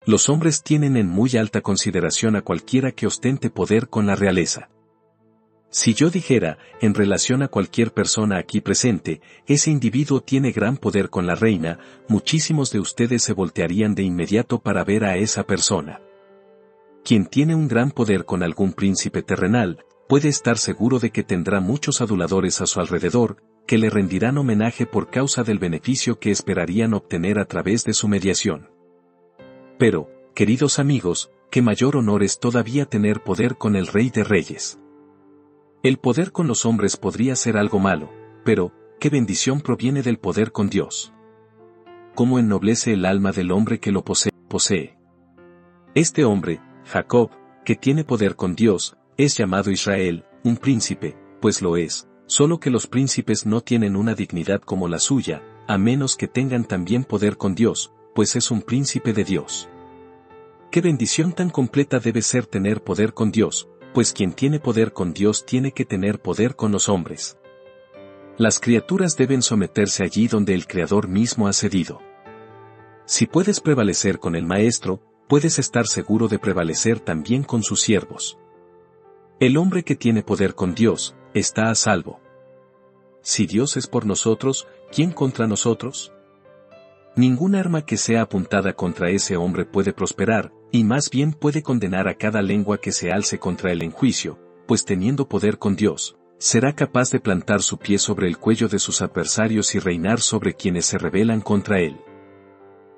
Los hombres tienen en muy alta consideración a cualquiera que ostente poder con la realeza. Si yo dijera, en relación a cualquier persona aquí presente, ese individuo tiene gran poder con la reina, muchísimos de ustedes se voltearían de inmediato para ver a esa persona. Quien tiene un gran poder con algún príncipe terrenal, puede estar seguro de que tendrá muchos aduladores a su alrededor, que le rendirán homenaje por causa del beneficio que esperarían obtener a través de su mediación. Pero, queridos amigos, qué mayor honor es todavía tener poder con el Rey de Reyes. El poder con los hombres podría ser algo malo, pero, qué bendición proviene del poder con Dios. Cómo ennoblece el alma del hombre que lo posee. Este hombre, Jacob, que tiene poder con Dios, es llamado Israel, un príncipe, pues lo es, solo que los príncipes no tienen una dignidad como la suya, a menos que tengan también poder con Dios, pues es un príncipe de Dios. Qué bendición tan completa debe ser tener poder con Dios, pues quien tiene poder con Dios tiene que tener poder con los hombres. Las criaturas deben someterse allí donde el Creador mismo ha cedido. Si puedes prevalecer con el Maestro, puedes estar seguro de prevalecer también con sus siervos. El hombre que tiene poder con Dios, está a salvo. Si Dios es por nosotros, ¿quién contra nosotros? Ningún arma que sea apuntada contra ese hombre puede prosperar, y más bien puede condenar a cada lengua que se alce contra él en juicio, pues teniendo poder con Dios, será capaz de plantar su pie sobre el cuello de sus adversarios y reinar sobre quienes se rebelan contra él.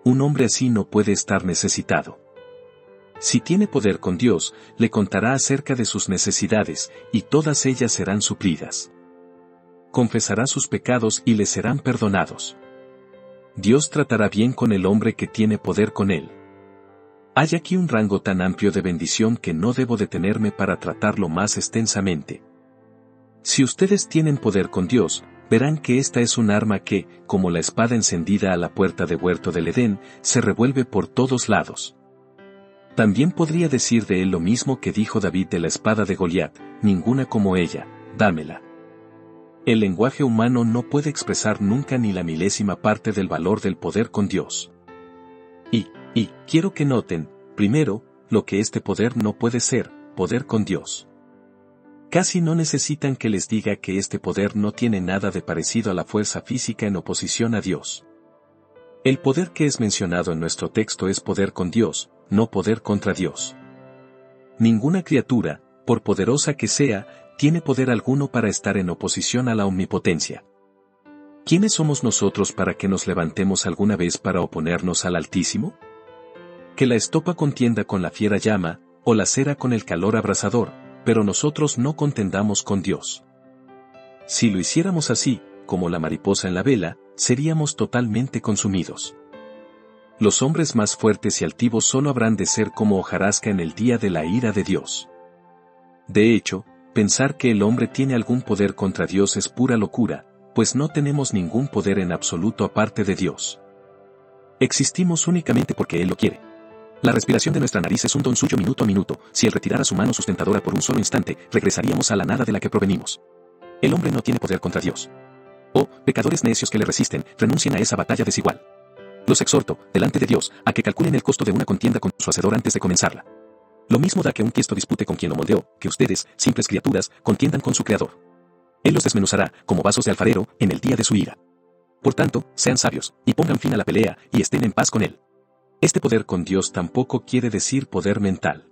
Un hombre así no puede estar necesitado. Si tiene poder con Dios, le contará acerca de sus necesidades, y todas ellas serán suplidas. Confesará sus pecados y le serán perdonados. Dios tratará bien con el hombre que tiene poder con él. Hay aquí un rango tan amplio de bendición que no debo detenerme para tratarlo más extensamente. Si ustedes tienen poder con Dios, verán que esta es un arma que, como la espada encendida a la puerta de huerto del Edén, se revuelve por todos lados. También podría decir de él lo mismo que dijo David de la espada de Goliat: ninguna como ella, dámela. El lenguaje humano no puede expresar nunca ni la milésima parte del valor del poder con Dios. Y quiero que noten, primero, lo que este poder no puede ser, poder con Dios. Casi no necesitan que les diga que este poder no tiene nada de parecido a la fuerza física en oposición a Dios. El poder que es mencionado en nuestro texto es poder con Dios, no poder contra Dios. Ninguna criatura, por poderosa que sea, tiene poder alguno para estar en oposición a la omnipotencia. ¿Quiénes somos nosotros para que nos levantemos alguna vez para oponernos al Altísimo? Que la estopa contienda con la fiera llama, o la cera con el calor abrasador, pero nosotros no contendamos con Dios. Si lo hiciéramos así, como la mariposa en la vela, seríamos totalmente consumidos. Los hombres más fuertes y altivos solo habrán de ser como hojarasca en el día de la ira de Dios. De hecho, pensar que el hombre tiene algún poder contra Dios es pura locura, pues no tenemos ningún poder en absoluto aparte de Dios. Existimos únicamente porque Él lo quiere. La respiración de nuestra nariz es un don suyo minuto a minuto. Si Él retirara su mano sustentadora por un solo instante, regresaríamos a la nada de la que provenimos. El hombre no tiene poder contra Dios. Oh, pecadores necios que le resisten, renuncien a esa batalla desigual. Los exhorto, delante de Dios, a que calculen el costo de una contienda con su hacedor antes de comenzarla. Lo mismo da que un tiesto dispute con quien lo moldeó, que ustedes, simples criaturas, contiendan con su Creador. Él los desmenuzará, como vasos de alfarero, en el día de su ira. Por tanto, sean sabios, y pongan fin a la pelea, y estén en paz con Él. Este poder con Dios tampoco quiere decir poder mental.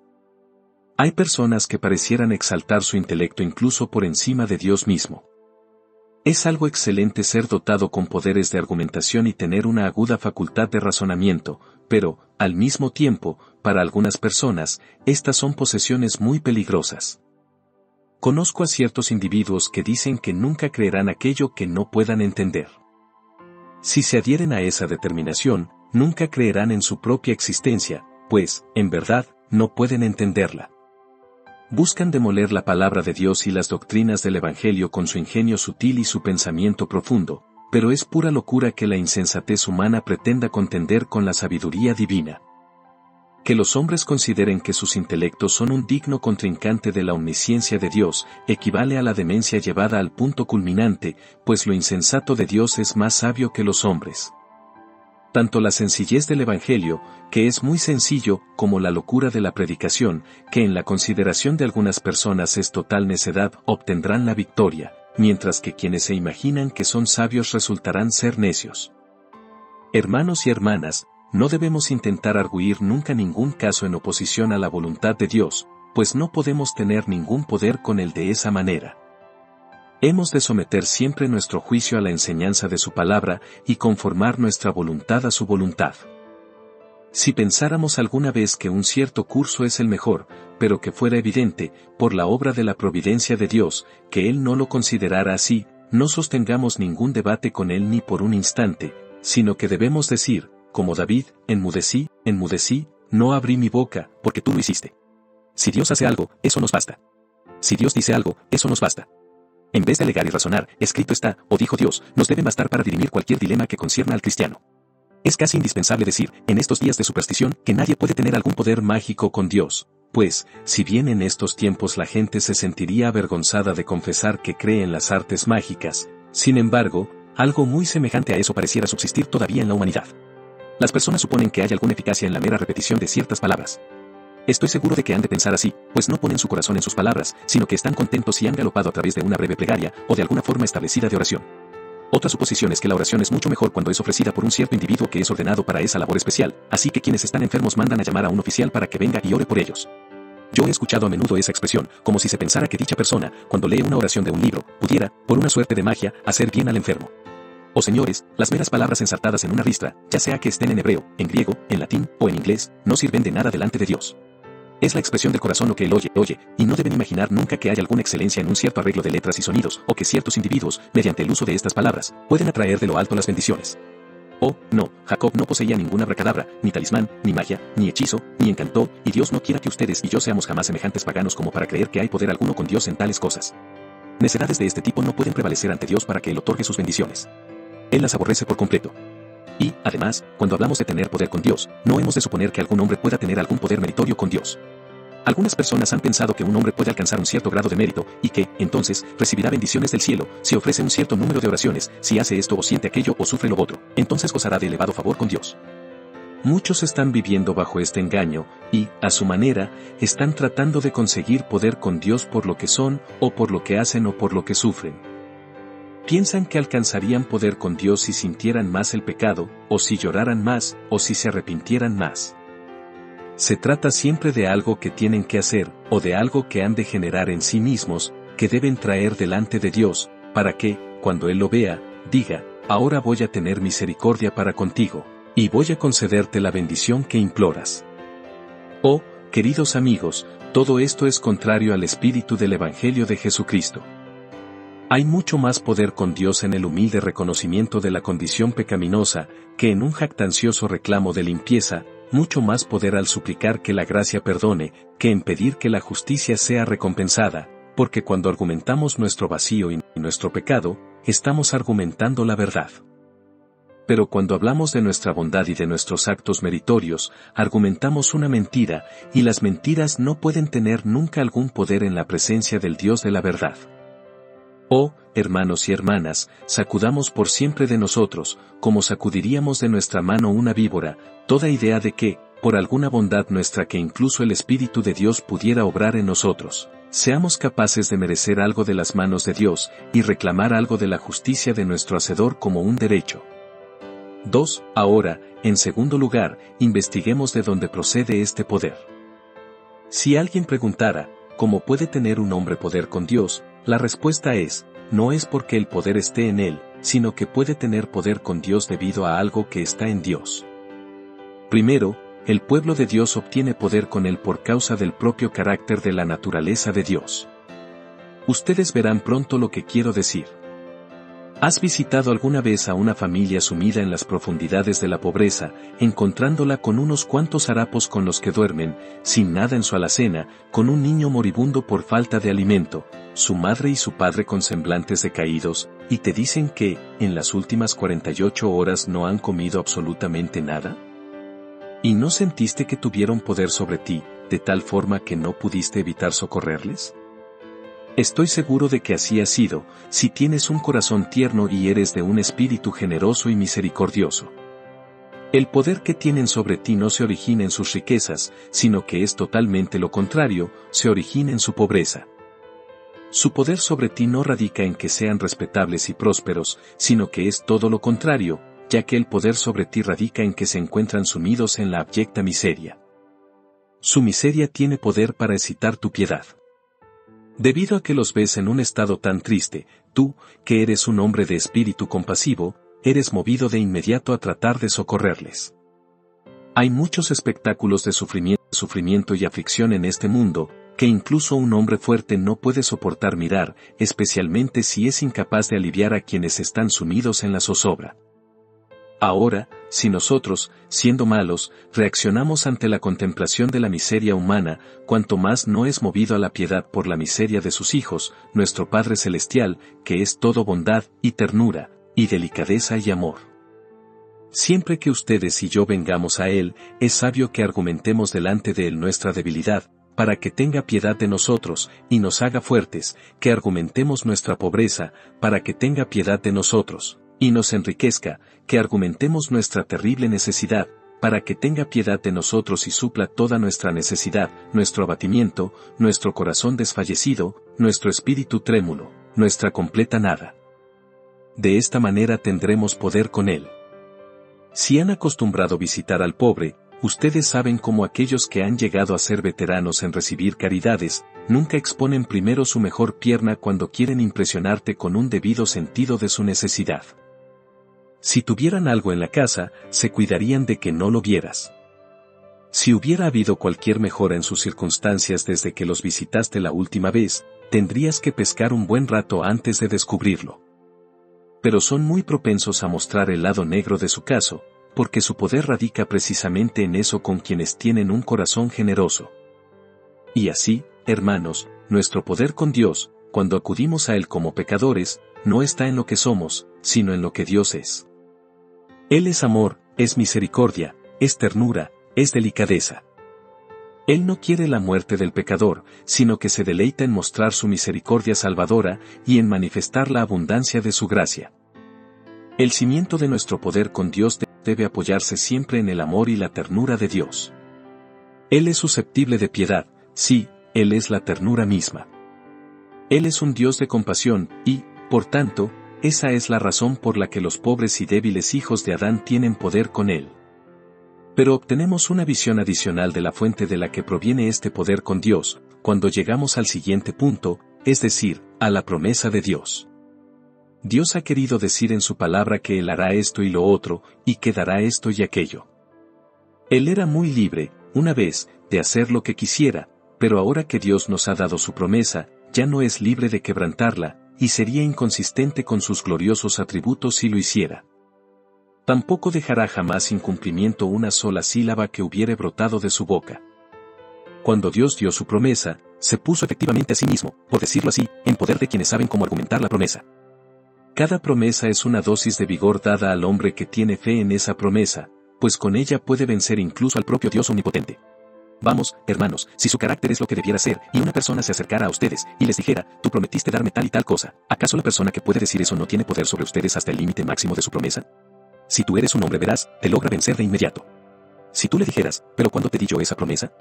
Hay personas que parecieran exaltar su intelecto incluso por encima de Dios mismo. Es algo excelente ser dotado con poderes de argumentación y tener una aguda facultad de razonamiento, pero, al mismo tiempo, para algunas personas, estas son posesiones muy peligrosas. Conozco a ciertos individuos que dicen que nunca creerán aquello que no puedan entender. Si se adhieren a esa determinación, nunca creerán en su propia existencia, pues, en verdad, no pueden entenderla. Buscan demoler la palabra de Dios y las doctrinas del Evangelio con su ingenio sutil y su pensamiento profundo, pero es pura locura que la insensatez humana pretenda contender con la sabiduría divina. Que los hombres consideren que sus intelectos son un digno contrincante de la omnisciencia de Dios, equivale a la demencia llevada al punto culminante, pues lo insensato de Dios es más sabio que los hombres. Tanto la sencillez del Evangelio, que es muy sencillo, como la locura de la predicación, que en la consideración de algunas personas es total necedad, obtendrán la victoria, mientras que quienes se imaginan que son sabios resultarán ser necios. Hermanos y hermanas, no debemos intentar arguir nunca ningún caso en oposición a la voluntad de Dios, pues no podemos tener ningún poder con él de esa manera. Hemos de someter siempre nuestro juicio a la enseñanza de su palabra y conformar nuestra voluntad a su voluntad. Si pensáramos alguna vez que un cierto curso es el mejor, pero que fuera evidente, por la obra de la providencia de Dios, que Él no lo considerara así, no sostengamos ningún debate con Él ni por un instante, sino que debemos decir, como David, enmudecí, no abrí mi boca, porque tú lo hiciste. Si Dios hace algo, eso nos basta. Si Dios dice algo, eso nos basta. En vez de alegar y razonar, escrito está, o dijo Dios, nos deben bastar para dirimir cualquier dilema que concierna al cristiano. Es casi indispensable decir, en estos días de superstición, que nadie puede tener algún poder mágico con Dios, pues, si bien en estos tiempos la gente se sentiría avergonzada de confesar que cree en las artes mágicas, sin embargo, algo muy semejante a eso pareciera subsistir todavía en la humanidad. Las personas suponen que hay alguna eficacia en la mera repetición de ciertas palabras. Estoy seguro de que han de pensar así, pues no ponen su corazón en sus palabras, sino que están contentos si han galopado a través de una breve plegaria, o de alguna forma establecida de oración. Otra suposición es que la oración es mucho mejor cuando es ofrecida por un cierto individuo que es ordenado para esa labor especial, así que quienes están enfermos mandan a llamar a un oficial para que venga y ore por ellos. Yo he escuchado a menudo esa expresión, como si se pensara que dicha persona, cuando lee una oración de un libro, pudiera, por una suerte de magia, hacer bien al enfermo. Oh señores, las meras palabras ensartadas en una ristra, ya sea que estén en hebreo, en griego, en latín o en inglés, no sirven de nada delante de Dios. Es la expresión del corazón lo que él oye, y no deben imaginar nunca que haya alguna excelencia en un cierto arreglo de letras y sonidos, o que ciertos individuos, mediante el uso de estas palabras, pueden atraer de lo alto las bendiciones. Oh, no, Jacob no poseía ninguna abracadabra, ni talismán, ni magia, ni hechizo, ni encanto, y Dios no quiera que ustedes y yo seamos jamás semejantes paganos como para creer que hay poder alguno con Dios en tales cosas. Necedades de este tipo no pueden prevalecer ante Dios para que Él otorgue sus bendiciones. Él las aborrece por completo. Y, además, cuando hablamos de tener poder con Dios, no hemos de suponer que algún hombre pueda tener algún poder meritorio con Dios. Algunas personas han pensado que un hombre puede alcanzar un cierto grado de mérito, y que, entonces, recibirá bendiciones del cielo, si ofrece un cierto número de oraciones, si hace esto o siente aquello o sufre lo otro, entonces gozará de elevado favor con Dios. Muchos están viviendo bajo este engaño, y, a su manera, están tratando de conseguir poder con Dios por lo que son, o por lo que hacen o por lo que sufren. Piensan que alcanzarían poder con Dios si sintieran más el pecado, o si lloraran más, o si se arrepintieran más. Se trata siempre de algo que tienen que hacer, o de algo que han de generar en sí mismos, que deben traer delante de Dios, para que, cuando Él lo vea, diga, ahora voy a tener misericordia para contigo, y voy a concederte la bendición que imploras. Oh, queridos amigos, todo esto es contrario al espíritu del Evangelio de Jesucristo. Hay mucho más poder con Dios en el humilde reconocimiento de la condición pecaminosa, que en un jactancioso reclamo de limpieza, mucho más poder al suplicar que la gracia perdone, que en pedir que la justicia sea recompensada, porque cuando argumentamos nuestro vacío y nuestro pecado, estamos argumentando la verdad. Pero cuando hablamos de nuestra bondad y de nuestros actos meritorios, argumentamos una mentira, y las mentiras no pueden tener nunca algún poder en la presencia del Dios de la verdad. Oh, hermanos y hermanas, sacudamos por siempre de nosotros, como sacudiríamos de nuestra mano una víbora, toda idea de que, por alguna bondad nuestra que incluso el Espíritu de Dios pudiera obrar en nosotros, seamos capaces de merecer algo de las manos de Dios, y reclamar algo de la justicia de nuestro Hacedor como un derecho. 2. Ahora, en segundo lugar, investiguemos de dónde procede este poder. Si alguien preguntara, ¿cómo puede tener un hombre poder con Dios? La respuesta es, no es porque el poder esté en él, sino que puede tener poder con Dios debido a algo que está en Dios. Primero, el pueblo de Dios obtiene poder con él por causa del propio carácter de la naturaleza de Dios. Ustedes verán pronto lo que quiero decir. ¿Has visitado alguna vez a una familia sumida en las profundidades de la pobreza, encontrándola con unos cuantos harapos con los que duermen, sin nada en su alacena, con un niño moribundo por falta de alimento, su madre y su padre con semblantes decaídos, y te dicen que, en las últimas 48 horas no han comido absolutamente nada? ¿Y no sentiste que tuvieron poder sobre ti, de tal forma que no pudiste evitar socorrerles? Estoy seguro de que así ha sido, si tienes un corazón tierno y eres de un espíritu generoso y misericordioso. El poder que tienen sobre ti no se origina en sus riquezas, sino que es totalmente lo contrario, se origina en su pobreza. Su poder sobre ti no radica en que sean respetables y prósperos, sino que es todo lo contrario, ya que el poder sobre ti radica en que se encuentran sumidos en la abyecta miseria. Su miseria tiene poder para excitar tu piedad. Debido a que los ves en un estado tan triste, tú, que eres un hombre de espíritu compasivo, eres movido de inmediato a tratar de socorrerles. Hay muchos espectáculos de sufrimiento y aflicción en este mundo, que incluso un hombre fuerte no puede soportar mirar, especialmente si es incapaz de aliviar a quienes están sumidos en la zozobra. Ahora, si nosotros, siendo malos, reaccionamos ante la contemplación de la miseria humana, cuanto más no es movido a la piedad por la miseria de sus hijos, nuestro Padre Celestial, que es todo bondad y ternura, y delicadeza y amor. Siempre que ustedes y yo vengamos a Él, es sabio que argumentemos delante de Él nuestra debilidad, para que tenga piedad de nosotros, y nos haga fuertes, que argumentemos nuestra pobreza, para que tenga piedad de nosotros, y nos enriquezca, que argumentemos nuestra terrible necesidad, para que tenga piedad de nosotros y supla toda nuestra necesidad, nuestro abatimiento, nuestro corazón desfallecido, nuestro espíritu trémulo, nuestra completa nada. De esta manera tendremos poder con Él. Si han acostumbrado visitar al pobre, ustedes saben cómo aquellos que han llegado a ser veteranos en recibir caridades, nunca exponen primero su mejor pierna cuando quieren impresionarte con un debido sentido de su necesidad. Si tuvieran algo en la casa, se cuidarían de que no lo vieras. Si hubiera habido cualquier mejora en sus circunstancias desde que los visitaste la última vez, tendrías que pescar un buen rato antes de descubrirlo. Pero son muy propensos a mostrar el lado negro de su caso, porque su poder radica precisamente en eso con quienes tienen un corazón generoso. Y así, hermanos, nuestro poder con Dios, cuando acudimos a Él como pecadores, no está en lo que somos, sino en lo que Dios es. Él es amor, es misericordia, es ternura, es delicadeza. Él no quiere la muerte del pecador, sino que se deleita en mostrar su misericordia salvadora y en manifestar la abundancia de su gracia. El cimiento de nuestro poder con Dios debe apoyarse siempre en el amor y la ternura de Dios. Él es susceptible de piedad, sí, Él es la ternura misma. Él es un Dios de compasión y, por tanto, esa es la razón por la que los pobres y débiles hijos de Adán tienen poder con Él. Pero obtenemos una visión adicional de la fuente de la que proviene este poder con Dios, cuando llegamos al siguiente punto, es decir, a la promesa de Dios. Dios ha querido decir en su palabra que Él hará esto y lo otro, y que dará esto y aquello. Él era muy libre, una vez, de hacer lo que quisiera, pero ahora que Dios nos ha dado su promesa, ya no es libre de quebrantarla, y sería inconsistente con sus gloriosos atributos si lo hiciera. Tampoco dejará jamás sin cumplimiento una sola sílaba que hubiere brotado de su boca. Cuando Dios dio su promesa, se puso efectivamente a sí mismo, por decirlo así, en poder de quienes saben cómo argumentar la promesa. Cada promesa es una dosis de vigor dada al hombre que tiene fe en esa promesa, pues con ella puede vencer incluso al propio Dios omnipotente. Vamos, hermanos, si su carácter es lo que debiera ser, y una persona se acercara a ustedes, y les dijera, tú prometiste darme tal y tal cosa, ¿acaso la persona que puede decir eso no tiene poder sobre ustedes hasta el límite máximo de su promesa? Si tú eres un hombre veraz, te logra vencer de inmediato. Si tú le dijeras, ¿pero cuándo te di yo esa promesa?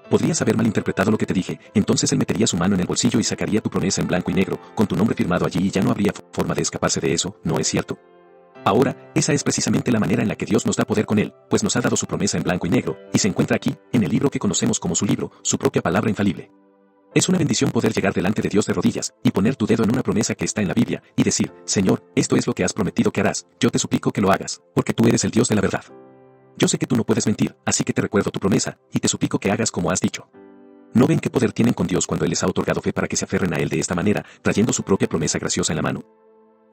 Podrías haber malinterpretado lo que te dije, entonces él metería su mano en el bolsillo y sacaría tu promesa en blanco y negro, con tu nombre firmado allí y ya no habría forma de escaparse de eso, ¿no es cierto? Ahora, esa es precisamente la manera en la que Dios nos da poder con Él, pues nos ha dado su promesa en blanco y negro, y se encuentra aquí, en el libro que conocemos como su libro, su propia palabra infalible. Es una bendición poder llegar delante de Dios de rodillas, y poner tu dedo en una promesa que está en la Biblia, y decir, Señor, esto es lo que has prometido que harás, yo te suplico que lo hagas, porque tú eres el Dios de la verdad. Yo sé que tú no puedes mentir, así que te recuerdo tu promesa, y te suplico que hagas como has dicho. ¿No ven qué poder tienen con Dios cuando Él les ha otorgado fe para que se aferren a Él de esta manera, trayendo su propia promesa graciosa en la mano?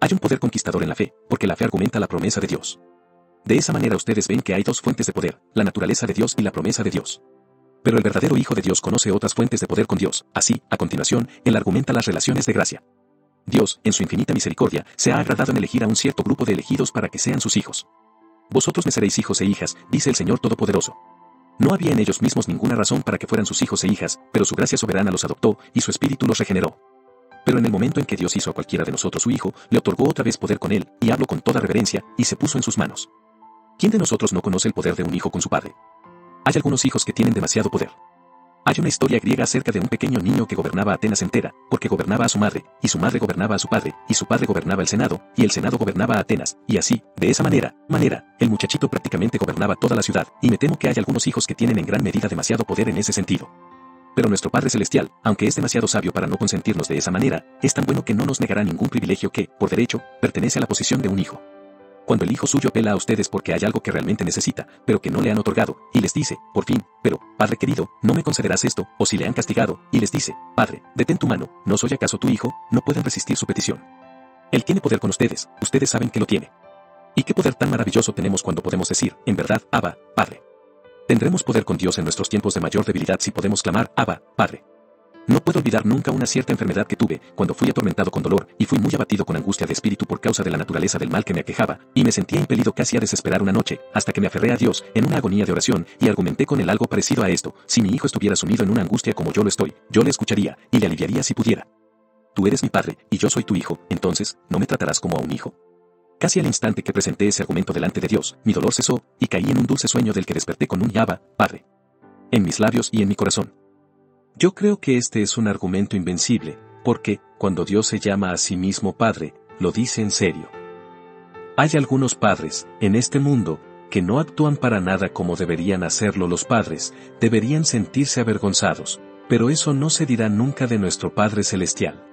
Hay un poder conquistador en la fe, porque la fe argumenta la promesa de Dios. De esa manera ustedes ven que hay dos fuentes de poder, la naturaleza de Dios y la promesa de Dios. Pero el verdadero Hijo de Dios conoce otras fuentes de poder con Dios, así, a continuación, Él argumenta las relaciones de gracia. Dios, en su infinita misericordia, se ha agradado en elegir a un cierto grupo de elegidos para que sean sus hijos. Vosotros me seréis hijos e hijas, dice el Señor Todopoderoso. No había en ellos mismos ninguna razón para que fueran sus hijos e hijas, pero su gracia soberana los adoptó, y su espíritu los regeneró. Pero en el momento en que Dios hizo a cualquiera de nosotros su hijo, le otorgó otra vez poder con él, y habló con toda reverencia, y se puso en sus manos. ¿Quién de nosotros no conoce el poder de un hijo con su padre? Hay algunos hijos que tienen demasiado poder. Hay una historia griega acerca de un pequeño niño que gobernaba Atenas entera, porque gobernaba a su madre, y su madre gobernaba a su padre, y su padre gobernaba el Senado, y el Senado gobernaba a Atenas, y así, de esa manera, el muchachito prácticamente gobernaba toda la ciudad, y me temo que hay algunos hijos que tienen en gran medida demasiado poder en ese sentido. Pero nuestro Padre Celestial, aunque es demasiado sabio para no consentirnos de esa manera, es tan bueno que no nos negará ningún privilegio que, por derecho, pertenece a la posición de un hijo. Cuando el hijo suyo apela a ustedes porque hay algo que realmente necesita, pero que no le han otorgado, y les dice, por fin, pero, Padre querido, ¿no me concederás esto? O si le han castigado, y les dice, Padre, detén tu mano, ¿no soy acaso tu hijo? No pueden resistir su petición. Él tiene poder con ustedes saben que lo tiene. ¿Y qué poder tan maravilloso tenemos cuando podemos decir, en verdad, Abba, Padre? Tendremos poder con Dios en nuestros tiempos de mayor debilidad si podemos clamar, Abba, Padre. No puedo olvidar nunca una cierta enfermedad que tuve, cuando fui atormentado con dolor, y fui muy abatido con angustia de espíritu por causa de la naturaleza del mal que me aquejaba, y me sentía impelido casi a desesperar una noche, hasta que me aferré a Dios, en una agonía de oración, y argumenté con él algo parecido a esto: si mi hijo estuviera sumido en una angustia como yo lo estoy, yo le escucharía, y le aliviaría si pudiera. Tú eres mi padre, y yo soy tu hijo, entonces, ¿no me tratarás como a un hijo? Casi al instante que presenté ese argumento delante de Dios, mi dolor cesó, y caí en un dulce sueño del que desperté con un Abba, Padre, en mis labios y en mi corazón. Yo creo que este es un argumento invencible, porque, cuando Dios se llama a sí mismo Padre, lo dice en serio. Hay algunos padres, en este mundo, que no actúan para nada como deberían hacerlo los padres, deberían sentirse avergonzados, pero eso no se dirá nunca de nuestro Padre Celestial.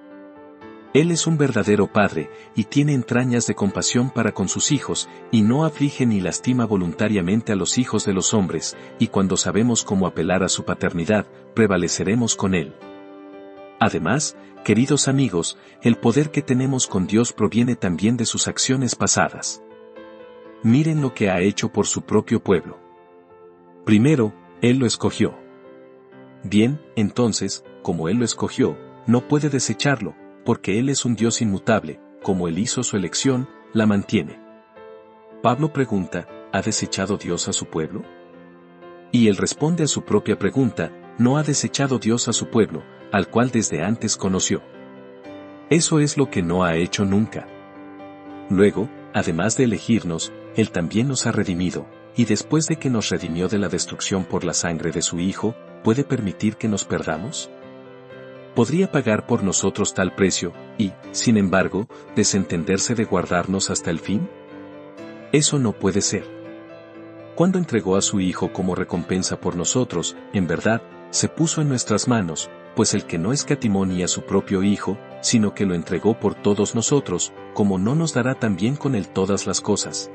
Él es un verdadero Padre, y tiene entrañas de compasión para con sus hijos, y no aflige ni lastima voluntariamente a los hijos de los hombres, y cuando sabemos cómo apelar a su paternidad, prevaleceremos con Él. Además, queridos amigos, el poder que tenemos con Dios proviene también de sus acciones pasadas. Miren lo que ha hecho por su propio pueblo. Primero, Él lo escogió. Bien, entonces, como Él lo escogió, no puede desecharlo, porque Él es un Dios inmutable, como Él hizo su elección, la mantiene. Pablo pregunta, ¿ha desechado Dios a su pueblo? Y él responde a su propia pregunta, no ha desechado Dios a su pueblo, al cual desde antes conoció. Eso es lo que no ha hecho nunca. Luego, además de elegirnos, Él también nos ha redimido, y después de que nos redimió de la destrucción por la sangre de su Hijo, ¿puede permitir que nos perdamos? Podría pagar por nosotros tal precio, y, sin embargo, desentenderse de guardarnos hasta el fin? Eso no puede ser. Cuando entregó a su Hijo como recompensa por nosotros, en verdad, se puso en nuestras manos, pues el que no escatimó ni a su propio Hijo, sino que lo entregó por todos nosotros, ¿cómo no nos dará también con él todas las cosas?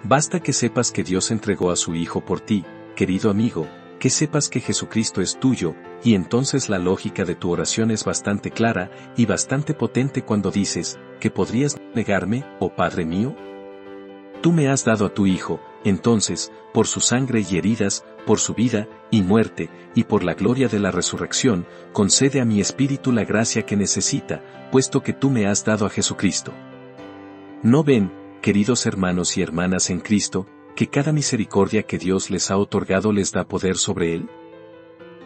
Basta que sepas que Dios entregó a su Hijo por ti, querido amigo, que sepas que Jesucristo es tuyo, y entonces la lógica de tu oración es bastante clara y bastante potente cuando dices, ¿que podrías negarme, oh Padre mío? Tú me has dado a tu Hijo, entonces, por su sangre y heridas, por su vida y muerte, y por la gloria de la resurrección, concede a mi espíritu la gracia que necesita, puesto que tú me has dado a Jesucristo. ¿No ven, queridos hermanos y hermanas en Cristo, que cada misericordia que Dios les ha otorgado les da poder sobre Él?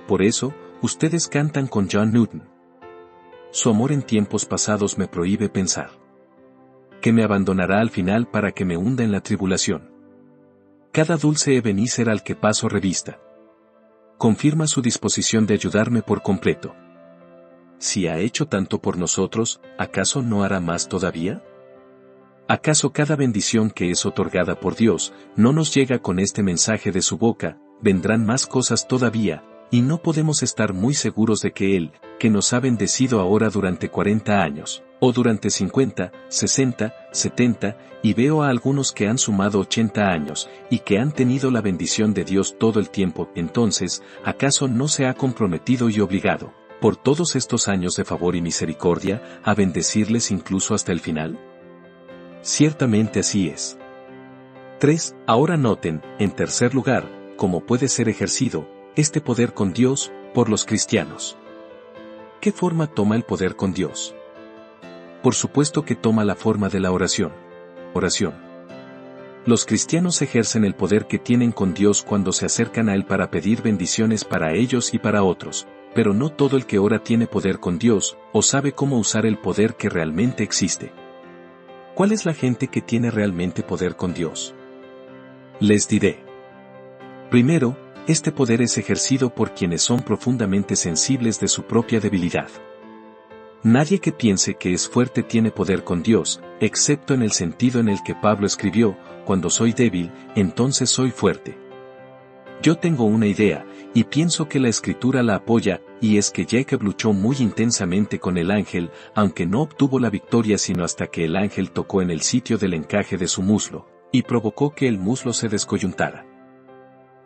Por eso, ustedes cantan con John Newton. Su amor en tiempos pasados me prohíbe pensar que me abandonará al final para que me hunda en la tribulación. Cada dulce Ebenezer al que paso revista confirma su disposición de ayudarme por completo. Si ha hecho tanto por nosotros, ¿acaso no hará más todavía? ¿Acaso cada bendición que es otorgada por Dios no nos llega con este mensaje de su boca? Vendrán más cosas todavía, y no podemos estar muy seguros de que Él, que nos ha bendecido ahora durante 40 años, o durante 50, 60, 70, y veo a algunos que han sumado 80 años, y que han tenido la bendición de Dios todo el tiempo, entonces, ¿acaso no se ha comprometido y obligado, por todos estos años de favor y misericordia, a bendecirles incluso hasta el final? Ciertamente así es. 3. Ahora noten, en tercer lugar, cómo puede ser ejercido este poder con Dios por los cristianos. ¿Qué forma toma el poder con Dios? Por supuesto que toma la forma de la oración. Oración. Los cristianos ejercen el poder que tienen con Dios cuando se acercan a Él para pedir bendiciones para ellos y para otros, pero no todo el que ora tiene poder con Dios, o sabe cómo usar el poder que realmente existe. ¿Cuál es la gente que tiene realmente poder con Dios? Les diré. Primero, este poder es ejercido por quienes son profundamente sensibles de su propia debilidad. Nadie que piense que es fuerte tiene poder con Dios, excepto en el sentido en el que Pablo escribió, cuando soy débil, entonces soy fuerte. Yo tengo una idea, y pienso que la escritura la apoya, y es que Jacob luchó muy intensamente con el ángel, aunque no obtuvo la victoria sino hasta que el ángel tocó en el sitio del encaje de su muslo, y provocó que el muslo se descoyuntara.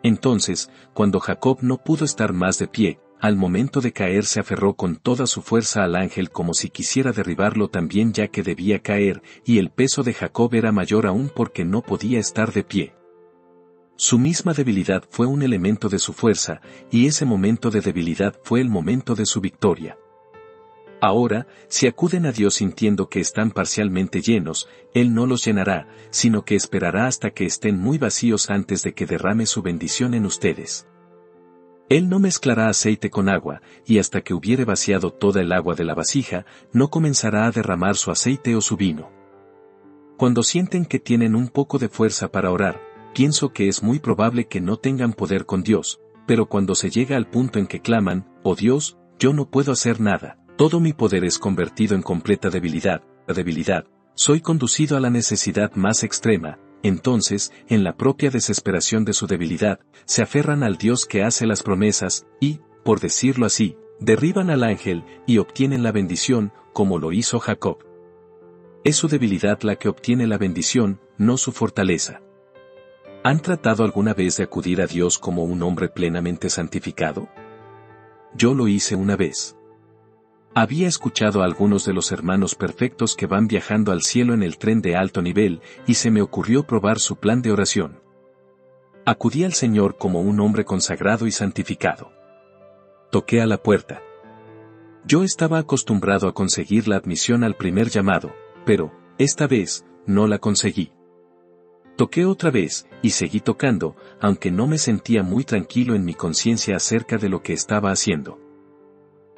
Entonces, cuando Jacob no pudo estar más de pie, al momento de caer se aferró con toda su fuerza al ángel como si quisiera derribarlo también ya que debía caer, y el peso de Jacob era mayor aún porque no podía estar de pie. Su misma debilidad fue un elemento de su fuerza, y ese momento de debilidad fue el momento de su victoria. Ahora, si acuden a Dios sintiendo que están parcialmente llenos, Él no los llenará, sino que esperará hasta que estén muy vacíos antes de que derrame su bendición en ustedes. Él no mezclará aceite con agua, y hasta que hubiere vaciado toda el agua de la vasija, no comenzará a derramar su aceite o su vino. Cuando sienten que tienen un poco de fuerza para orar, pienso que es muy probable que no tengan poder con Dios, pero cuando se llega al punto en que claman, «Oh Dios, yo no puedo hacer nada, todo mi poder es convertido en completa debilidad, soy conducido a la necesidad más extrema», entonces, en la propia desesperación de su debilidad, se aferran al Dios que hace las promesas, y, por decirlo así, derriban al ángel, y obtienen la bendición, como lo hizo Jacob. Es su debilidad la que obtiene la bendición, no su fortaleza. ¿Han tratado alguna vez de acudir a Dios como un hombre plenamente santificado? Yo lo hice una vez. Había escuchado a algunos de los hermanos perfectos que van viajando al cielo en el tren de alto nivel, y se me ocurrió probar su plan de oración. Acudí al Señor como un hombre consagrado y santificado. Toqué a la puerta. Yo estaba acostumbrado a conseguir la admisión al primer llamado, pero, esta vez, no la conseguí. Toqué otra vez, y seguí tocando, aunque no me sentía muy tranquilo en mi conciencia acerca de lo que estaba haciendo.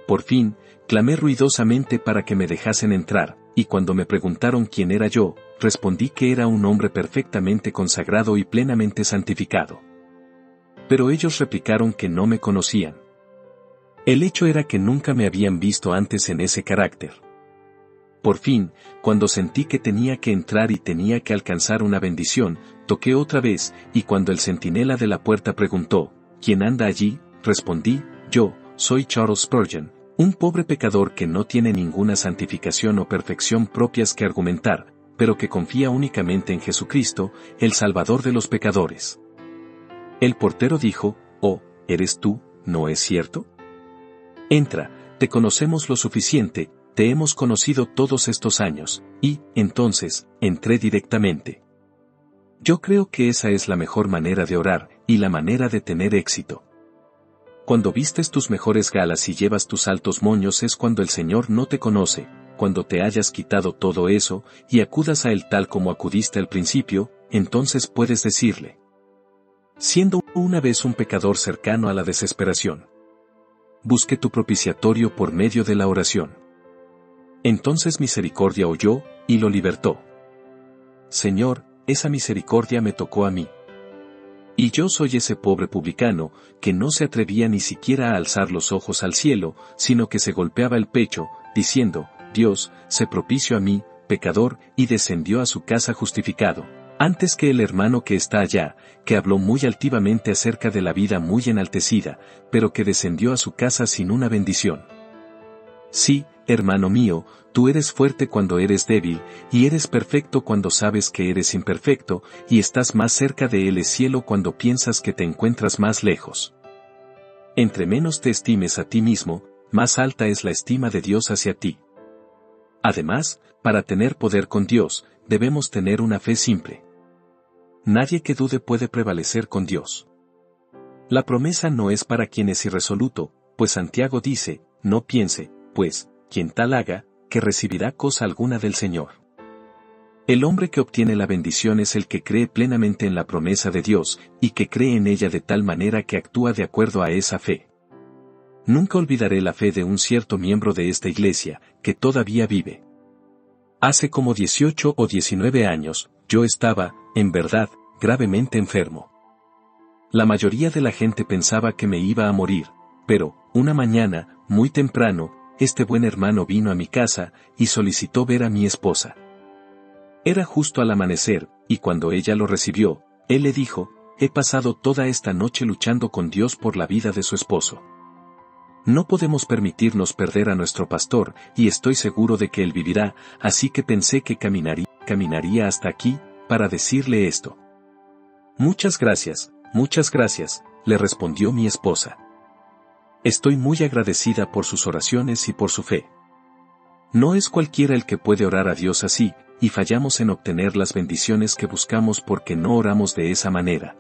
Por fin, clamé ruidosamente para que me dejasen entrar, y cuando me preguntaron quién era yo, respondí que era un hombre perfectamente consagrado y plenamente santificado. Pero ellos replicaron que no me conocían. El hecho era que nunca me habían visto antes en ese carácter. Por fin, cuando sentí que tenía que entrar y tenía que alcanzar una bendición, toqué otra vez, y cuando el centinela de la puerta preguntó, ¿quién anda allí?, respondí, yo, soy Charles Spurgeon, un pobre pecador que no tiene ninguna santificación o perfección propias que argumentar, pero que confía únicamente en Jesucristo, el Salvador de los pecadores. El portero dijo, «Oh, ¿eres tú, no es cierto? Entra, te conocemos lo suficiente, te hemos conocido todos estos años», y, entonces, entré directamente. Yo creo que esa es la mejor manera de orar, y la manera de tener éxito. Cuando vistes tus mejores galas y llevas tus altos moños es cuando el Señor no te conoce, cuando te hayas quitado todo eso, y acudas a Él tal como acudiste al principio, entonces puedes decirle. Siendo una vez un pecador cercano a la desesperación. Busque tu propiciatorio por medio de la oración. Entonces misericordia oyó, y lo libertó. Señor, esa misericordia me tocó a mí. Y yo soy ese pobre publicano, que no se atrevía ni siquiera a alzar los ojos al cielo, sino que se golpeaba el pecho, diciendo, Dios, sé propicio a mí, pecador, y descendió a su casa justificado, antes que el hermano que está allá, que habló muy altivamente acerca de la vida muy enaltecida, pero que descendió a su casa sin una bendición. Sí, hermano mío, tú eres fuerte cuando eres débil, y eres perfecto cuando sabes que eres imperfecto, y estás más cerca de el cielo cuando piensas que te encuentras más lejos. Entre menos te estimes a ti mismo, más alta es la estima de Dios hacia ti. Además, para tener poder con Dios, debemos tener una fe simple. Nadie que dude puede prevalecer con Dios. La promesa no es para quien es irresoluto, pues Santiago dice, no piense, pues, quien tal haga, que recibirá cosa alguna del Señor. El hombre que obtiene la bendición es el que cree plenamente en la promesa de Dios, y que cree en ella de tal manera que actúa de acuerdo a esa fe. Nunca olvidaré la fe de un cierto miembro de esta iglesia, que todavía vive. Hace como 18 o 19 años, yo estaba, en verdad, gravemente enfermo. La mayoría de la gente pensaba que me iba a morir, pero, una mañana, muy temprano, este buen hermano vino a mi casa y solicitó ver a mi esposa. Era justo al amanecer, y cuando ella lo recibió, él le dijo: he pasado toda esta noche luchando con Dios por la vida de su esposo. No podemos permitirnos perder a nuestro pastor, y estoy seguro de que él vivirá, así que pensé que caminaría hasta aquí, para decirle esto. Muchas gracias, le respondió mi esposa. Estoy muy agradecida por sus oraciones y por su fe. No es cualquiera el que puede orar a Dios así, y fallamos en obtener las bendiciones que buscamos porque no oramos de esa manera.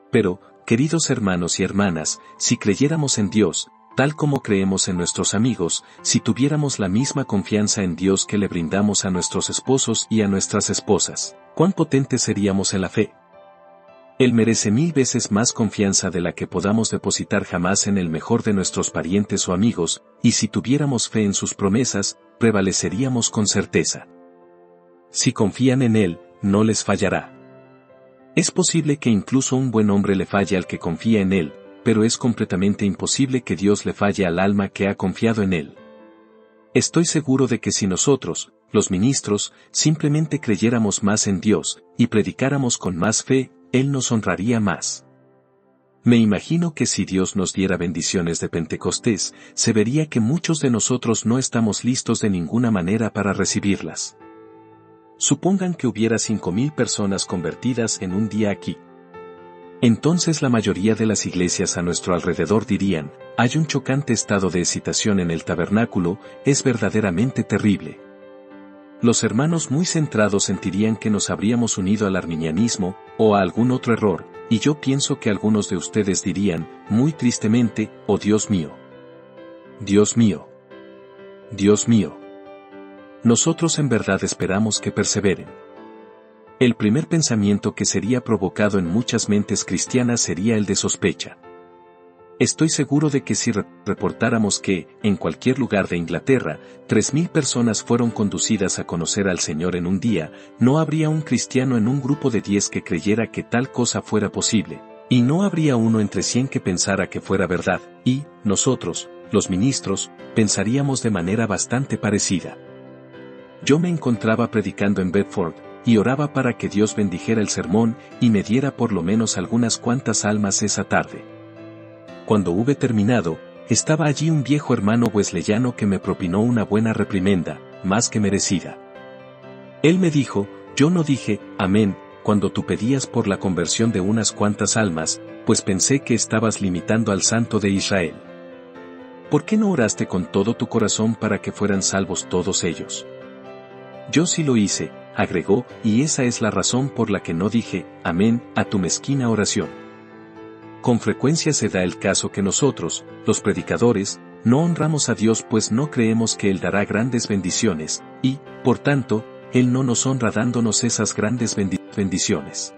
Pero, queridos hermanos y hermanas, si creyéramos en Dios, tal como creemos en nuestros amigos, si tuviéramos la misma confianza en Dios que le brindamos a nuestros esposos y a nuestras esposas, ¿cuán potentes seríamos en la fe? Él merece 1000 veces más confianza de la que podamos depositar jamás en el mejor de nuestros parientes o amigos, y si tuviéramos fe en sus promesas, prevaleceríamos con certeza. Si confían en Él, no les fallará. Es posible que incluso un buen hombre le falle al que confía en Él, pero es completamente imposible que Dios le falle al alma que ha confiado en Él. Estoy seguro de que si nosotros, los ministros, simplemente creyéramos más en Dios, y predicáramos con más fe, Él nos honraría más. Me imagino que si Dios nos diera bendiciones de Pentecostés, se vería que muchos de nosotros no estamos listos de ninguna manera para recibirlas. Supongan que hubiera 5000 personas convertidas en un día aquí. Entonces la mayoría de las iglesias a nuestro alrededor dirían: hay un chocante estado de excitación en el tabernáculo, es verdaderamente terrible. Los hermanos muy centrados sentirían que nos habríamos unido al arminianismo, o a algún otro error, y yo pienso que algunos de ustedes dirían, muy tristemente: oh Dios mío. Dios mío. Dios mío. Nosotros en verdad esperamos que perseveren. El primer pensamiento que sería provocado en muchas mentes cristianas sería el de sospecha. Estoy seguro de que si reportáramos que, en cualquier lugar de Inglaterra, 3000 personas fueron conducidas a conocer al Señor en un día, no habría un cristiano en un grupo de 10 que creyera que tal cosa fuera posible, y no habría uno entre 100 que pensara que fuera verdad, y, nosotros, los ministros, pensaríamos de manera bastante parecida. Yo me encontraba predicando en Bedford, y oraba para que Dios bendijera el sermón y me diera por lo menos algunas cuantas almas esa tarde. Cuando hube terminado, estaba allí un viejo hermano wesleyano que me propinó una buena reprimenda, más que merecida. Él me dijo: yo no dije amén cuando tú pedías por la conversión de unas cuantas almas, pues pensé que estabas limitando al Santo de Israel. ¿Por qué no oraste con todo tu corazón para que fueran salvos todos ellos? Yo sí lo hice, agregó, y esa es la razón por la que no dije amén a tu mezquina oración. Con frecuencia se da el caso que nosotros, los predicadores, no honramos a Dios pues no creemos que Él dará grandes bendiciones, y, por tanto, Él no nos honra dándonos esas grandes bendiciones.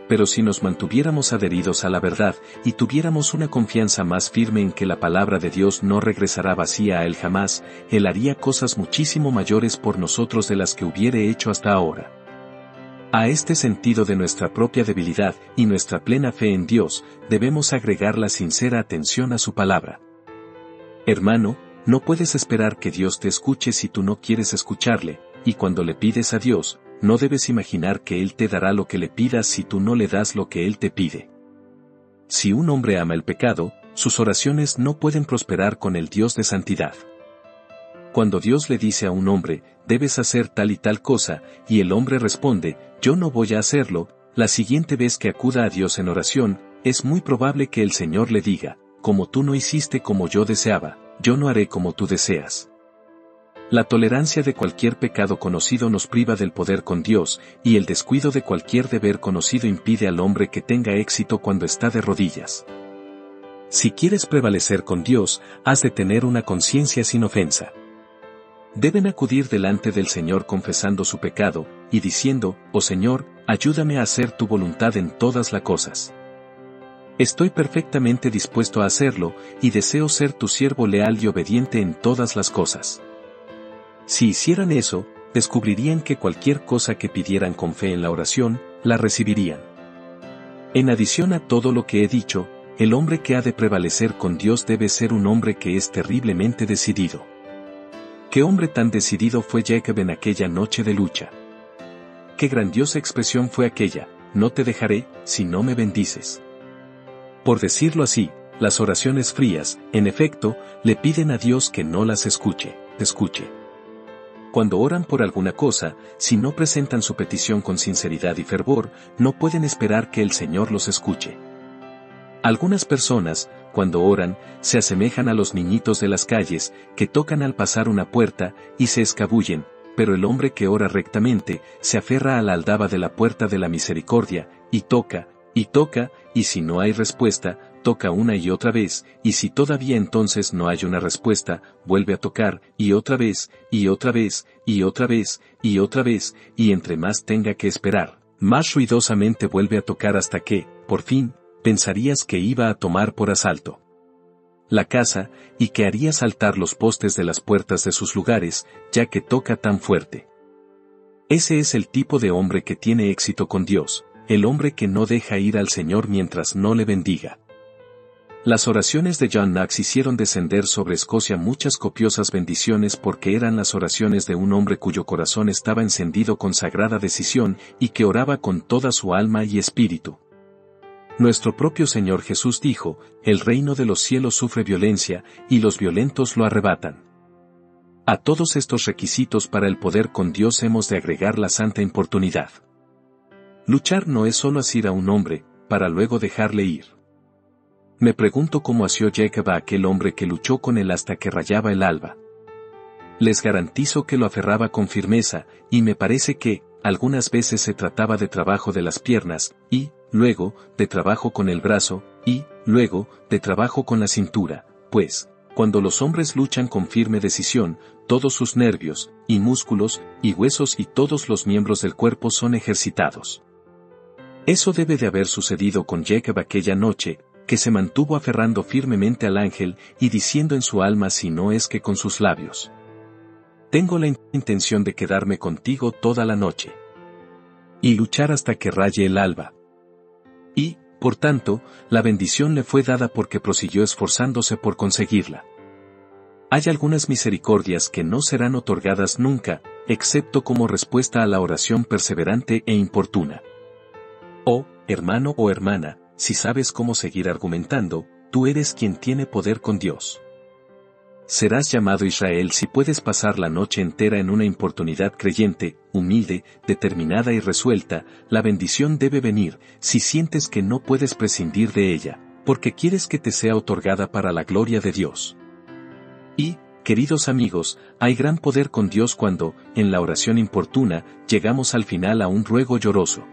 Pero si nos mantuviéramos adheridos a la verdad, y tuviéramos una confianza más firme en que la palabra de Dios no regresará vacía a Él jamás, Él haría cosas muchísimo mayores por nosotros de las que hubiere hecho hasta ahora. A este sentido de nuestra propia debilidad y nuestra plena fe en Dios, debemos agregar la sincera atención a su palabra. Hermano, no puedes esperar que Dios te escuche si tú no quieres escucharle, y cuando le pides a Dios, no debes imaginar que Él te dará lo que le pidas si tú no le das lo que Él te pide. Si un hombre ama el pecado, sus oraciones no pueden prosperar con el Dios de santidad. Cuando Dios le dice a un hombre, debes hacer tal y tal cosa, y el hombre responde, yo no voy a hacerlo, la siguiente vez que acuda a Dios en oración, es muy probable que el Señor le diga, como tú no hiciste como yo deseaba, yo no haré como tú deseas. La tolerancia de cualquier pecado conocido nos priva del poder con Dios, y el descuido de cualquier deber conocido impide al hombre que tenga éxito cuando está de rodillas. Si quieres prevalecer con Dios, has de tener una conciencia sin ofensa. Deben acudir delante del Señor confesando su pecado, y diciendo, oh Señor, ayúdame a hacer tu voluntad en todas las cosas. Estoy perfectamente dispuesto a hacerlo, y deseo ser tu siervo leal y obediente en todas las cosas. Si hicieran eso, descubrirían que cualquier cosa que pidieran con fe en la oración, la recibirían. En adición a todo lo que he dicho, el hombre que ha de prevalecer con Dios debe ser un hombre que es terriblemente decidido. ¿Qué hombre tan decidido fue Jacob en aquella noche de lucha? Qué grandiosa expresión fue aquella: no te dejaré, si no me bendices. Por decirlo así, las oraciones frías, en efecto, le piden a Dios que no las escuche. Cuando oran por alguna cosa, si no presentan su petición con sinceridad y fervor, no pueden esperar que el Señor los escuche. Algunas personas, cuando oran, se asemejan a los niñitos de las calles, que tocan al pasar una puerta, y se escabullen, pero el hombre que ora rectamente, se aferra a la aldaba de la puerta de la misericordia, y toca, y si no hay respuesta, toca una y otra vez, y si todavía entonces no hay una respuesta, vuelve a tocar, y otra vez, y otra vez, y otra vez, y otra vez, y entre más tenga que esperar, más ruidosamente vuelve a tocar hasta que, por fin, pensarías que iba a tomar por asalto la casa, y que haría saltar los postes de las puertas de sus lugares, ya que toca tan fuerte. Ese es el tipo de hombre que tiene éxito con Dios, el hombre que no deja ir al Señor mientras no le bendiga. Las oraciones de John Knox hicieron descender sobre Escocia muchas copiosas bendiciones porque eran las oraciones de un hombre cuyo corazón estaba encendido con sagrada decisión y que oraba con toda su alma y espíritu. Nuestro propio Señor Jesús dijo: el reino de los cielos sufre violencia, y los violentos lo arrebatan. A todos estos requisitos para el poder con Dios hemos de agregar la santa importunidad. Luchar no es solo asir a un hombre, para luego dejarle ir. Me pregunto cómo asió Jacob a aquel hombre que luchó con él hasta que rayaba el alba. Les garantizo que lo aferraba con firmeza, y me parece que, algunas veces se trataba de trabajo de las piernas, y, luego, de trabajo con el brazo, y, luego, de trabajo con la cintura, pues, cuando los hombres luchan con firme decisión, todos sus nervios, y músculos, y huesos y todos los miembros del cuerpo son ejercitados. Eso debe de haber sucedido con Jacob aquella noche, que se mantuvo aferrando firmemente al ángel y diciendo en su alma si no es que con sus labios: tengo la intención de quedarme contigo toda la noche y luchar hasta que raye el alba. Y, por tanto, la bendición le fue dada porque prosiguió esforzándose por conseguirla. Hay algunas misericordias que no serán otorgadas nunca, excepto como respuesta a la oración perseverante e importuna. Oh, hermano o hermana, si sabes cómo seguir argumentando, tú eres quien tiene poder con Dios. Serás llamado Israel si puedes pasar la noche entera en una importunidad creyente, humilde, determinada y resuelta. La bendición debe venir, si sientes que no puedes prescindir de ella, porque quieres que te sea otorgada para la gloria de Dios. Y, queridos amigos, hay gran poder con Dios cuando, en la oración importuna, llegamos al final a un ruego lloroso.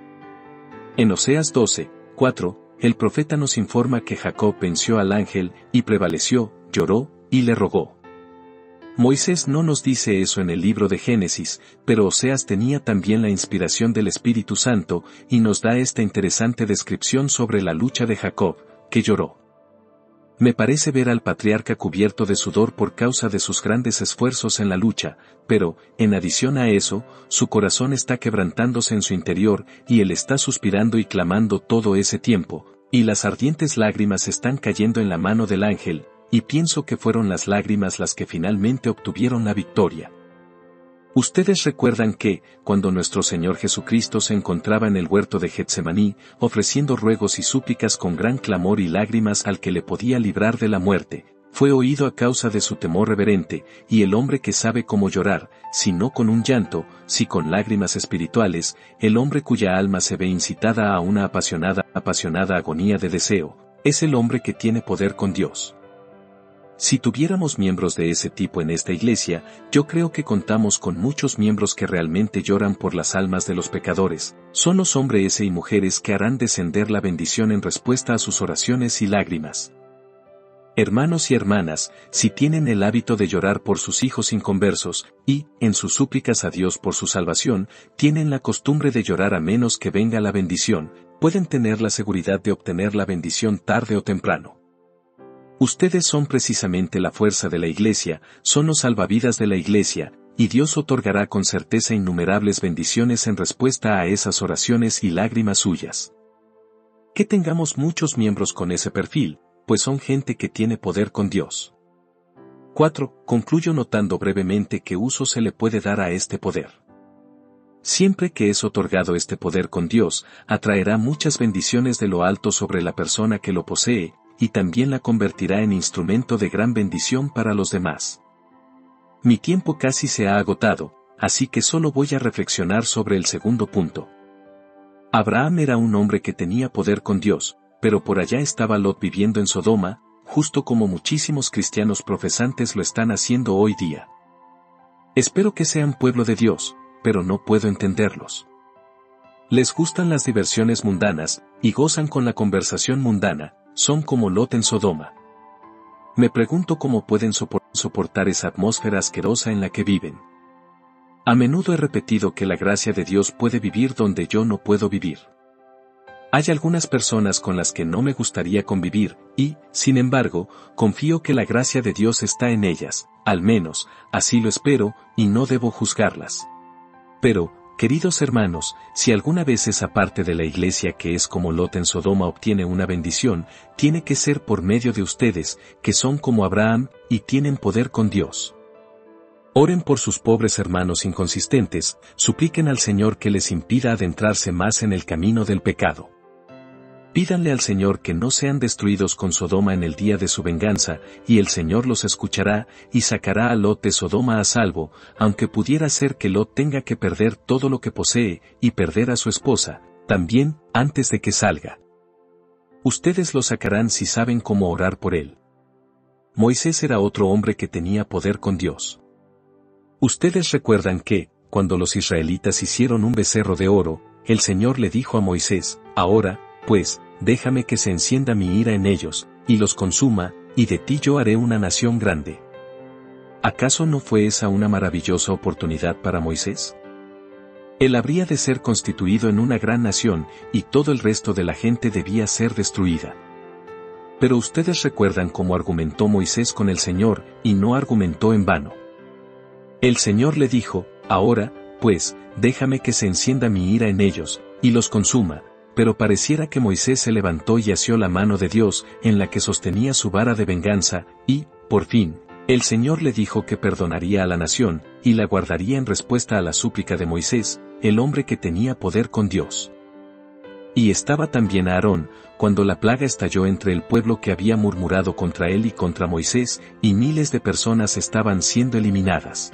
En Oseas 12:4, el profeta nos informa que Jacob venció al ángel, y prevaleció, lloró, y le rogó. Moisés no nos dice eso en el libro de Génesis, pero Oseas tenía también la inspiración del Espíritu Santo, y nos da esta interesante descripción sobre la lucha de Jacob, que lloró. Me parece ver al patriarca cubierto de sudor por causa de sus grandes esfuerzos en la lucha, pero, en adición a eso, su corazón está quebrantándose en su interior, y él está suspirando y clamando todo ese tiempo, y las ardientes lágrimas están cayendo en la mano del ángel, y pienso que fueron las lágrimas las que finalmente obtuvieron la victoria. Ustedes recuerdan que, cuando nuestro Señor Jesucristo se encontraba en el huerto de Getsemaní, ofreciendo ruegos y súplicas con gran clamor y lágrimas al que le podía librar de la muerte, fue oído a causa de su temor reverente, y el hombre que sabe cómo llorar, si no con un llanto, si con lágrimas espirituales, el hombre cuya alma se ve incitada a una apasionada agonía de deseo, es el hombre que tiene poder con Dios. Si tuviéramos miembros de ese tipo en esta iglesia, yo creo que contamos con muchos miembros que realmente lloran por las almas de los pecadores. Son los hombres y mujeres que harán descender la bendición en respuesta a sus oraciones y lágrimas. Hermanos y hermanas, si tienen el hábito de llorar por sus hijos inconversos, y, en sus súplicas a Dios por su salvación, tienen la costumbre de llorar a menos que venga la bendición, pueden tener la seguridad de obtener la bendición tarde o temprano. Ustedes son precisamente la fuerza de la iglesia, son los salvavidas de la iglesia, y Dios otorgará con certeza innumerables bendiciones en respuesta a esas oraciones y lágrimas suyas. Que tengamos muchos miembros con ese perfil, pues son gente que tiene poder con Dios. 4. Concluyo notando brevemente qué uso se le puede dar a este poder. Siempre que es otorgado este poder con Dios, atraerá muchas bendiciones de lo alto sobre la persona que lo posee, y también la convertirá en instrumento de gran bendición para los demás. Mi tiempo casi se ha agotado, así que solo voy a reflexionar sobre el segundo punto. Abraham era un hombre que tenía poder con Dios, pero por allá estaba Lot viviendo en Sodoma, justo como muchísimos cristianos profesantes lo están haciendo hoy día. Espero que sean pueblo de Dios, pero no puedo entenderlos. Les gustan las diversiones mundanas, y gozan con la conversación mundana, son como Lot en Sodoma. Me pregunto cómo pueden soportar esa atmósfera asquerosa en la que viven. A menudo he repetido que la gracia de Dios puede vivir donde yo no puedo vivir. Hay algunas personas con las que no me gustaría convivir, y, sin embargo, confío que la gracia de Dios está en ellas, al menos, así lo espero, y no debo juzgarlas. Pero, queridos hermanos, si alguna vez esa parte de la iglesia que es como Lot en Sodoma obtiene una bendición, tiene que ser por medio de ustedes, que son como Abraham, y tienen poder con Dios. Oren por sus pobres hermanos inconsistentes, supliquen al Señor que les impida adentrarse más en el camino del pecado. Pídanle al Señor que no sean destruidos con Sodoma en el día de su venganza, y el Señor los escuchará, y sacará a Lot de Sodoma a salvo, aunque pudiera ser que Lot tenga que perder todo lo que posee, y perder a su esposa, también, antes de que salga. Ustedes lo sacarán si saben cómo orar por él. Moisés era otro hombre que tenía poder con Dios. Ustedes recuerdan que, cuando los israelitas hicieron un becerro de oro, el Señor le dijo a Moisés, ahora, pues, déjame que se encienda mi ira en ellos, y los consuma, y de ti yo haré una nación grande. ¿Acaso no fue esa una maravillosa oportunidad para Moisés? Él habría de ser constituido en una gran nación, y todo el resto de la gente debía ser destruida. Pero ustedes recuerdan cómo argumentó Moisés con el Señor, y no argumentó en vano. El Señor le dijo, ahora, pues, déjame que se encienda mi ira en ellos, y los consuma. Pero pareciera que Moisés se levantó y asió la mano de Dios, en la que sostenía su vara de venganza, y, por fin, el Señor le dijo que perdonaría a la nación, y la guardaría en respuesta a la súplica de Moisés, el hombre que tenía poder con Dios. Y estaba también Aarón, cuando la plaga estalló entre el pueblo que había murmurado contra él y contra Moisés, y miles de personas estaban siendo eliminadas.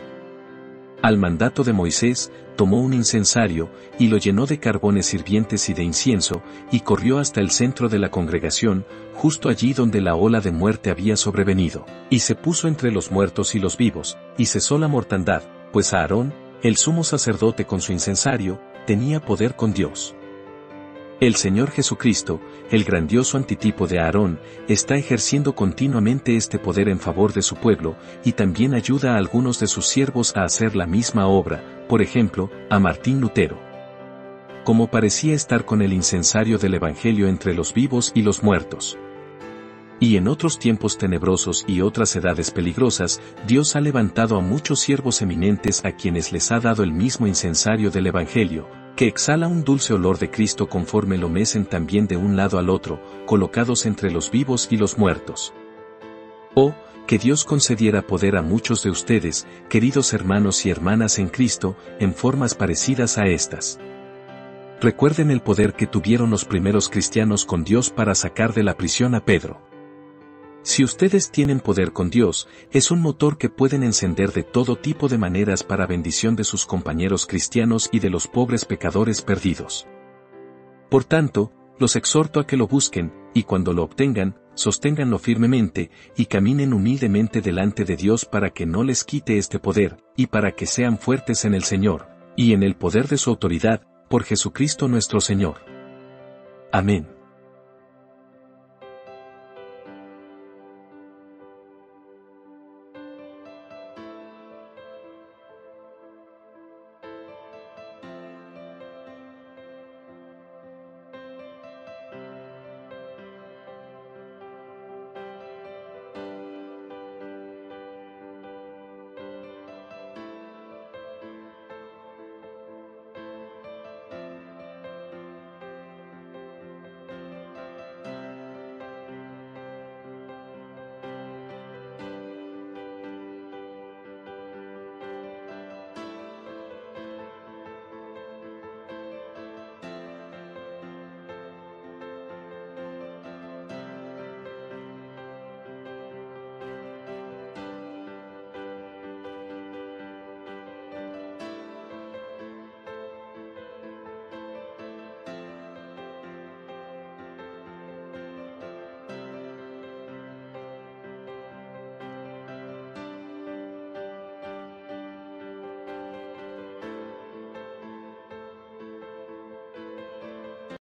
Al mandato de Moisés, tomó un incensario, y lo llenó de carbones hirvientes y de incienso, y corrió hasta el centro de la congregación, justo allí donde la ola de muerte había sobrevenido, y se puso entre los muertos y los vivos, y cesó la mortandad, pues Aarón, el sumo sacerdote con su incensario, tenía poder con Dios. El Señor Jesucristo, el grandioso antitipo de Aarón, está ejerciendo continuamente este poder en favor de su pueblo, y también ayuda a algunos de sus siervos a hacer la misma obra, por ejemplo, a Martín Lutero. Como parecía estar con el incensario del Evangelio entre los vivos y los muertos. Y en otros tiempos tenebrosos y otras edades peligrosas, Dios ha levantado a muchos siervos eminentes a quienes les ha dado el mismo incensario del Evangelio, que exhala un dulce olor de Cristo conforme lo mecen también de un lado al otro, colocados entre los vivos y los muertos. Oh, que Dios concediera poder a muchos de ustedes, queridos hermanos y hermanas en Cristo, en formas parecidas a estas. Recuerden el poder que tuvieron los primeros cristianos con Dios para sacar de la prisión a Pedro. Si ustedes tienen poder con Dios, es un motor que pueden encender de todo tipo de maneras para bendición de sus compañeros cristianos y de los pobres pecadores perdidos. Por tanto, los exhorto a que lo busquen, y cuando lo obtengan, sosténganlo firmemente, y caminen humildemente delante de Dios para que no les quite este poder, y para que sean fuertes en el Señor, y en el poder de su autoridad, por Jesucristo nuestro Señor. Amén.